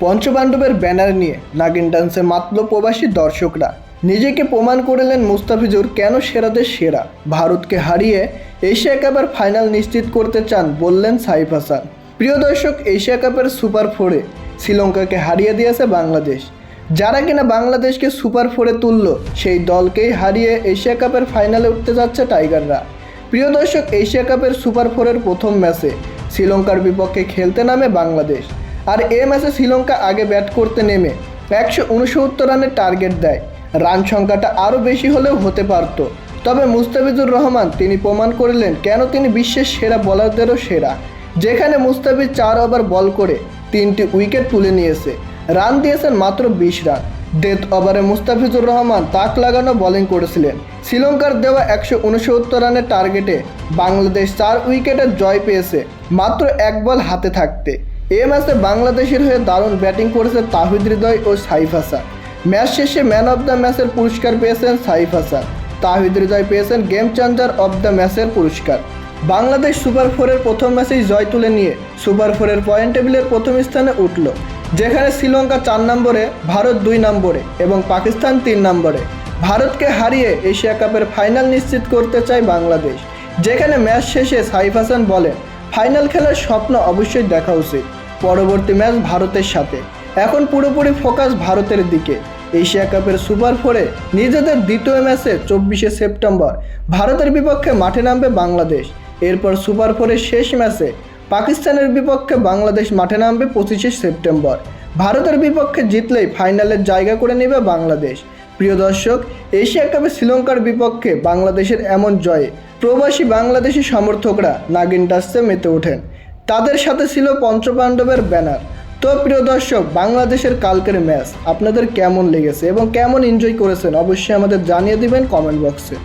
পঞ্চপাণ্ডবের banner নিয়ে নাগিন ডান্সে মাতল প্রবাসী দর্শকরা। নিজেকে প্রমাণ করলেন মুস্তাফিজুর কেন সেরাদের সেরা। ভারতকে হারিয়ে এশিয়া কাপের ফাইনাল নিশ্চিত করতে চান বললেন সাইফ হাসান। প্রিয় দর্শক, এশিয়া কাপের সুপার ফোরে শ্রীলঙ্কাকে হারিয়ে দিয়েছে বাংলাদেশ। যারা কিনা বাংলাদেশকে সুপার ফোরে তুলল সেই দলকেই হারিয়ে এশিয়া কাপের ফাইনালে উঠতে যাচ্ছে টাইগাররা। প্রিয় দর্শক, এশিয়া কাপের সুপার ফোরের প্রথম ম্যাচে শ্রীলঙ্কার বিপক্ষে খেলতে নামে বাংলাদেশ। আর এ ম্যাচে শ্রীলঙ্কা আগে ব্যাট করতে নেমে 169 রানের টার্গেট দেয়। রান সংখ্যাটা আরও বেশি হলেও হতে পারত, তবে মুস্তাফিজুর রহমান তিনি প্রমাণ করলেন কেন তিনি বিশ্বের সেরা বোলারদেরও সেরা। যেখানে মুস্তাফিজ 4 ওভার বল করে 3টি উইকেট তুলে নিয়েছে, রান দিয়েছেন মাত্র 20 রান। ডেথ ওভারে মুস্তাফিজুর রহমান তাক লাগানো বোলিং করেছিলেন। শ্রীলঙ্কার দেওয়া 169 রানের টার্গেটে বাংলাদেশ 4 উইকেটের জয় পেয়েছে মাত্র 1 বল হাতে থাকতে। এ ম্যাচে বাংলাদেশের হয়ে দারুণ ব্যাটিং করেছে তাহিদ হৃদয় ও সাইফ হাসান। ম্যাচ শেষে ম্যান অব দ্য ম্যাচের পুরস্কার পেয়েছেন সাইফ হাসান। তাহিদ হৃদয় পেয়েছেন গেম চেঞ্জার অব দ্য ম্যাচের পুরস্কার। বাংলাদেশ সুপার ফোরের প্রথম ম্যাচেই জয় তুলে নিয়ে সুপার ফোরের পয়েন্ট টেবিলের প্রথম স্থানে উঠল, যেখানে শ্রীলঙ্কা 4 নম্বরে, ভারত 2 নম্বরে এবং পাকিস্তান 3 নম্বরে। ভারতকে হারিয়ে এশিয়া কাপের ফাইনাল নিশ্চিত করতে চায় বাংলাদেশ। যেখানে ম্যাচ শেষে সাইফ হাসান বলেন, ফাইনাল খেলার স্বপ্ন অবশ্যই দেখা উচিত। পরবর্তী ম্যাচ ভারতের সাথে, এখন পুরোপুরি ফোকাস ভারতের দিকে। এশিয়া কাপের সুপার ফোরে নিজেদের দ্বিতীয় ম্যাচে 24শে সেপ্টেম্বর ভারতের বিপক্ষে মাঠে নামবে বাংলাদেশ। এরপর সুপার ফোরের শেষ ম্যাচে পাকিস্তানের বিপক্ষে বাংলাদেশ মাঠে নামবে 25শে সেপ্টেম্বর। ভারতের বিপক্ষে জিতলেই ফাইনালের জায়গা করে নেবে বাংলাদেশ। প্রিয় দর্শক, এশিয়া কাপে শ্রীলঙ্কার বিপক্ষে বাংলাদেশের এমন জয়ে প্রবাসী বাংলাদেশি সমর্থকরা নাগিন ডান্সে মেতে ওঠেন। তাদের সাথে ছিল পঞ্চপাণ্ডবের ব্যানার। তো প্রিয় দর্শক, বাংলাদেশের কালকের ম্যাচ আপনাদের কেমন লেগেছে এবং কেমন এনজয় করেছেন অবশ্যই আমাদের জানিয়ে দিবেন কমেন্ট বক্সে।